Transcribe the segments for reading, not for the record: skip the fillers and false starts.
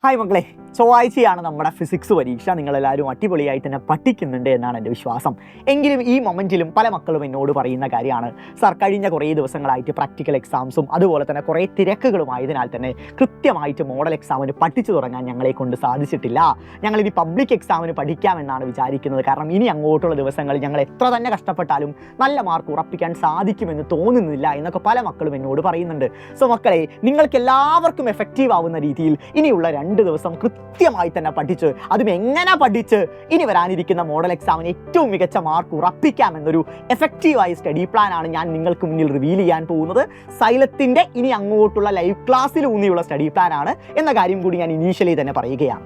Hi മക്കളെ, ചൊവ്വാഴ്ചയാണ് നമ്മുടെ ഫിസിക്സ് പരീക്ഷ. നിങ്ങളെല്ലാവരും അടിപൊളിയായി തന്നെ പഠിക്കുന്നുണ്ട് എന്നാണ് എൻ്റെ വിശ്വാസം. എങ്കിലും ഈ മൊമെൻറ്റിലും പല മക്കളും എന്നോട് പറയുന്ന കാര്യമാണ്, സാർ കഴിഞ്ഞ കുറേ ദിവസങ്ങളായിട്ട് പ്രാക്ടിക്കൽ എക്സാംസും അതുപോലെ തന്നെ കുറേ തിരക്കുകളുമായതിനാൽ തന്നെ കൃത്യമായിട്ട് മോഡൽ എക്സാമിന് പഠിച്ചു തുടങ്ങാൻ ഞങ്ങളെ കൊണ്ട് സാധിച്ചിട്ടില്ല. ഞങ്ങളിനി പബ്ലിക് എക്സാമിന് പഠിക്കാമെന്നാണ് വിചാരിക്കുന്നത്. കാരണം ഇനി അങ്ങോട്ടുള്ള ദിവസങ്ങളിൽ ഞങ്ങൾ എത്ര തന്നെ കഷ്ടപ്പെട്ടാലും നല്ല മാർക്ക് ഉറപ്പിക്കാൻ സാധിക്കുമെന്ന് തോന്നുന്നില്ല എന്നൊക്കെ പല മക്കളും എന്നോട് പറയുന്നുണ്ട്. സോ മക്കളെ, നിങ്ങൾക്ക് എല്ലാവർക്കും എഫക്റ്റീവ് ആവുന്ന രീതിയിൽ ഇനിയുള്ള 2 ദിവസം കൃത്യമായി തന്നെ പഠിച്ച്, അതും എങ്ങനെ പഠിച്ച് ഇനി വരാനിരിക്കുന്ന മോഡൽ എക്സാമിന് ഏറ്റവും മികച്ച മാർക്ക് ഉറപ്പിക്കാമെന്നൊരു എഫക്റ്റീവായ സ്റ്റഡി പ്ലാൻ ആണ് ഞാൻ നിങ്ങൾക്ക് മുന്നിൽ റിവീൽ ചെയ്യാൻ പോകുന്നത്. സൈലത്തിൻ്റെ ഇനി അങ്ങോട്ടുള്ള ലൈവ് ക്ലാസ്സിൽ ഊന്നിയുള്ള സ്റ്റഡി പ്ലാൻ ആണ് എന്ന കാര്യം കൂടി ഞാൻ ഇനീഷ്യലി തന്നെ പറയുകയാണ്.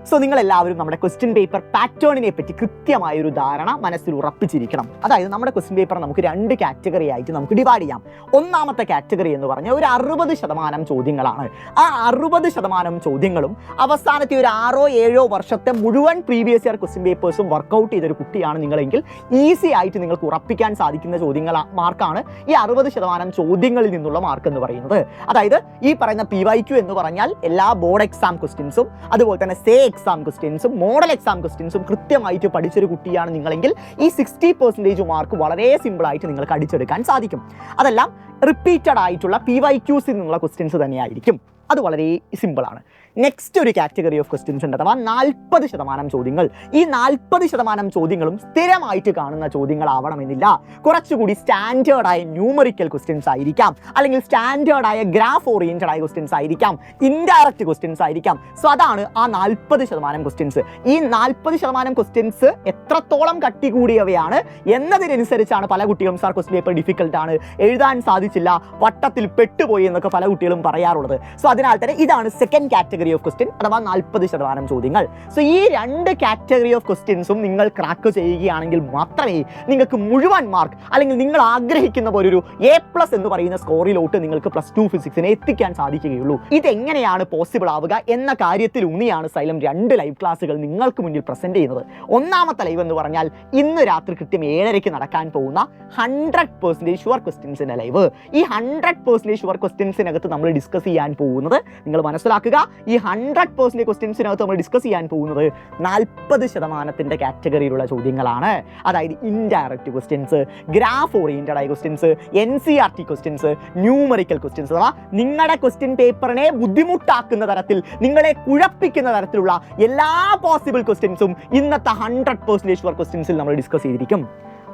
സോ നിങ്ങളെല്ലാവരും നമ്മുടെ ക്വസ്റ്റ്യൻ പേപ്പർ പാറ്റേണിനെ പറ്റി കൃത്യമായൊരു ധാരണ മനസ്സിൽ ഉറപ്പിച്ചിരിക്കണം. അതായത് നമ്മുടെ ക്വസ്റ്റ്യൻ പേപ്പർ നമുക്ക് 2 കാറ്റഗറി ആയിട്ട് നമുക്ക് ഡിവൈഡ് ചെയ്യാം. ഒന്നാമത്തെ കാറ്റഗറി എന്ന് പറഞ്ഞാൽ ഒരു 60% ചോദ്യങ്ങളാണ്. ആ 60% ചോദ്യങ്ങളും അവസാനത്തെ ഒരു 6-7 വർഷത്തെ മുഴുവൻ പ്രീവിയസ് ഇയർ ക്വസ്റ്റ്യൻ പേപ്പേഴ്സും വർക്കൗട്ട് ചെയ്തൊരു കുട്ടിയാണ് നിങ്ങളെങ്കിൽ ഈസി ആയിട്ട് നിങ്ങൾക്ക് ഉറപ്പിക്കാൻ സാധിക്കുന്ന ചോദ്യങ്ങൾ മാർക്കാണ് ഈ 60% ചോദ്യങ്ങളിൽ നിന്നുള്ള മാർക്ക് എന്ന് പറയുന്നത്. അതായത് ഈ പറയുന്ന PYQ എന്ന് പറഞ്ഞാൽ എല്ലാ ബോർഡ് എക്സാം ക്വസ്റ്റ്യൻസും അതുപോലെ തന്നെ എക്സാം ക്വസ്റ്റ്യൻസും മോഡൽ എക്സാം ക്വസ്റ്റ്യൻസും കൃത്യമായിട്ട് പഠിച്ചൊരു കുട്ടിയാണ് നിങ്ങളെങ്കിൽ ഈ 60% മാർക്ക് വളരെ സിമ്പിളായിട്ട് നിങ്ങൾക്ക് അടിച്ചെടുക്കാൻ സാധിക്കും. അതെല്ലാം റിപ്പീറ്റഡ് ആയിട്ടുള്ള PYQs നിന്നുള്ള ക്വസ്റ്റ്യൻസ് തന്നെയായിരിക്കും. അത് വളരെ സിമ്പിളാണ്. നെക്സ്റ്റ് ഒരു കാറ്റഗറി ഓഫ് ക്വസ്റ്റ്യൻസ് ഉണ്ട്, അഥവാ 40% ചോദ്യങ്ങൾ. ഈ 40% ചോദ്യങ്ങളും സ്ഥിരമായിട്ട് കാണുന്ന ചോദ്യങ്ങളാവണമെന്നില്ല. കുറച്ചുകൂടി സ്റ്റാൻഡേർഡായ ന്യൂമറിക്കൽ ക്വസ്റ്റ്യൻസ് ആയിരിക്കാം, അല്ലെങ്കിൽ സ്റ്റാൻഡേർഡായ ഗ്രാഫ് ഓറിയന്റഡ് ആയ ക്വസ്റ്റ്യൻസ് ആയിരിക്കാം, ഇൻഡയറക്റ്റ് ക്വസ്റ്റ്യൻസ് ആയിരിക്കാം. സോ അതാണ് ആ 40% ക്വസ്റ്റ്യൻസ്. ഈ 40% ക്വസ്റ്റ്യൻസ് എത്രത്തോളം കട്ടി കൂടിയവയാണ് എന്നതിനനുസരിച്ചാണ് പല കുട്ടികളും സാർ ക്വസ്റ്റ്യൻ പേപ്പർ ഡിഫിക്കൽട്ട് ആണ്, എഴുതാൻ സാധിച്ചില്ല, വട്ടത്തിൽ പെട്ടുപോയി എന്നൊക്കെ പല കുട്ടികളും പറയാറുള്ളത്. സോ അതിനാൽ തന്നെ ഇതാണ് സെക്കൻഡ് കാറ്റഗറി ഓഫ് ക്വസ്റ്റ്യൻ, അഥവാ 40% ചോദ്യങ്ങൾ. സോ ഈ 2 കാറ്റഗറി ഓഫ് ക്വസ്റ്റ്യൻസും നിങ്ങൾ ക്രാക്ക് ചെയ്യുകയാണെങ്കിൽ മാത്രമേ നിങ്ങൾക്ക് മുഴുവൻ മാർക്ക്, അല്ലെങ്കിൽ നിങ്ങൾ ആഗ്രഹിക്കുന്ന പോലൊരു A+ എന്ന് പറയുന്ന സ്കോറിലോട്ട് നിങ്ങൾക്ക് +2 ഫിസിക്സിനെ എത്തിക്കാൻ സാധിക്കുകയുള്ളൂ. ഇതെങ്ങനെയാണ് പോസിബിൾ ആവുക എന്ന കാര്യത്തിൽ ഊന്നിയാണ് സൈലം 2 ലൈവ് ക്ലാസ്സുകൾ നിങ്ങൾക്ക് മുന്നിൽ പ്രസന്റ് ചെയ്യുന്നത്. ഒന്നാമത്തെ ലൈവ് എന്ന് പറഞ്ഞാൽ ഇന്ന് രാത്രി കൃത്യം 7:30 നടക്കാൻ പോകുന്ന 100% ഷുവർ ക്വസ്റ്റ്യൻസിന്റെ ലൈവ്. ഈ 100% ഷുവർ ക്വസ്റ്റ്യൻസിനകത്ത് നമ്മൾ ഡിസ്കസ് ചെയ്യാൻ പോകുന്നത്, നിങ്ങൾ മനസ്സിലാക്കുക, ഈ 100% ക്വസ്റ്റ്യൻസിനകത്ത് നമ്മൾ ഡിസ്കസ് ചെയ്യാൻ പോകുന്നത് 40% കാറ്റഗറിയിലുള്ള ചോദ്യങ്ങളാണ്. അതായത് ഇൻഡയറക്റ്റ് ക്വസ്റ്റ്യൻസ്, ഗ്രാഫ് ഓറിയന്റഡ് ആയ questions, NCERT questions, numerical questions, അഥവാ നിങ്ങളുടെ ക്വസ്റ്റ്യൻ പേപ്പറിനെ ബുദ്ധിമുട്ടാക്കുന്ന തരത്തിൽ, നിങ്ങളെ കുഴപ്പിക്കുന്ന തരത്തിലുള്ള എല്ലാ പോസിബിൾ ക്വസ്റ്റ്യൻസും ഇന്നത്തെ 100% ഷുവർ ക്വസ്റ്റ്യൻസിൽ നമ്മൾ ഡിസ്കസ് ചെയ്തിരിക്കും.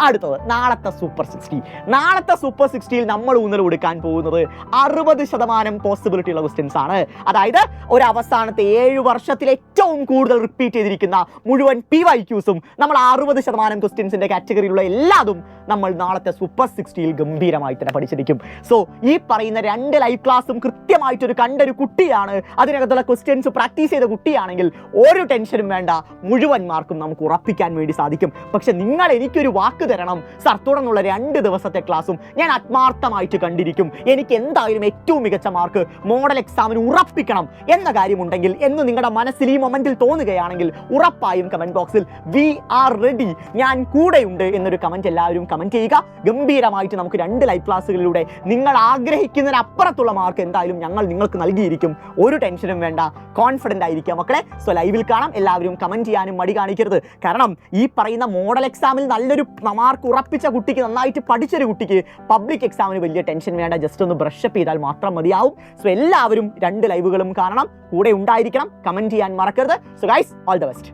അടുത്തത് നാളത്തെ സൂപ്പർ 60. നാളത്തെ സൂപ്പർ 60യിൽ നമ്മൾ ഊന്നൽ കൊടുക്കാൻ പോകുന്നത് 60% പോസിബിലിറ്റി ഉള്ള ക്വസ്റ്റ്യൻസ് ആണ്. അതായത് ഒരു അവസാനത്തെ 7 വർഷത്തിൽ ഏറ്റവും കൂടുതൽ റിപ്പീറ്റ് ചെയ്തിരിക്കുന്ന മുഴുവൻ PYQസും നമ്മൾ 60% ക്വസ്റ്റ്യൻസിന്റെ കാറ്റഗറിയിലുള്ള എല്ലാതും നമ്മൾ നാളത്തെ സൂപ്പർ 60യിൽ ഗംഭീരമായി തന്നെ പഠിച്ചിരിക്കും. സോ ഈ പറയുന്ന 2 ലൈവ് ക്ലാസ്സും കൃത്യമായിട്ടൊരു കണ്ടൊരു കുട്ടിയാണ്, അതിനകത്തുള്ള ക്വസ്റ്റ്യൻസ് പ്രാക്ടീസ് ചെയ്ത കുട്ടിയാണെങ്കിൽ ഒരു ടെൻഷനും വേണ്ട, മുഴുവൻ മാർക്കും നമുക്ക് ഉറപ്പിക്കാൻ വേണ്ടി സാധിക്കും. പക്ഷെ നിങ്ങൾ എനിക്കൊരു വാക്ക് തരണം, സാർ തുടർന്നുള്ള 2 ദിവസത്തെ ക്ലാസ്സും ഞാൻ ആത്മാർത്ഥമായിട്ട് കണ്ടിരിക്കും, എനിക്ക് എന്തായാലും ഏറ്റവും മികച്ച മാർക്ക് മോഡൽ എക്സാമിന് ഉറപ്പിക്കണം എന്ന കാര്യമുണ്ടെങ്കിൽ, എന്ന് നിങ്ങളുടെ മനസ്സിൽ ഈ മൊമെന്റിൽ തോന്നുകയാണെങ്കിൽ ഉറപ്പായും കമന്റ് ബോക്സിൽ വി ആർ റെഡി, ഞാൻ കൂടെയുണ്ട് എന്നൊരു കമന്റ് എല്ലാവരും കമന്റ് ചെയ്യുക. ഗംഭീരമായിട്ട് നമുക്ക് 2 ലൈവ് ക്ലാസ്സുകളിലൂടെ നിങ്ങൾ ആഗ്രഹിക്കുന്നതിനപ്പുറത്തുള്ള മാർക്ക് എന്തായാലും ഞങ്ങൾ നിങ്ങൾക്ക് നൽകിയിരിക്കും. ഒരു ടെൻഷനും വേണ്ട, കോൺഫിഡന്റ് ആയിരിക്കുക മക്കളെ. സോ ലൈവിൽ കാണാം. എല്ലാവരും കമന്റ് ചെയ്യാനും മടി കാണിക്കരുത്. കാരണം ഈ പറയുന്ന മോഡൽ എക്സാമിൽ നല്ലൊരു മാർക്ക് ഉറപ്പിച്ച കുട്ടിക്ക്, നന്നായിട്ട് പഠിച്ചൊരു കുട്ടിക്ക് പബ്ലിക് എക്സാമിന് വലിയ ടെൻഷൻ വേണ്ട, ജസ്റ്റ് ഒന്ന് ബ്രഷ് അപ്പ് ചെയ്താൽ മാത്രം മതിയാവും. സോ എല്ലാവരും 2 ലൈവുകളും കാണണം, കൂടെ ഉണ്ടായിരിക്കണം, കമന്റ് ചെയ്യാൻ മറക്കരുത്. So guys, all the best.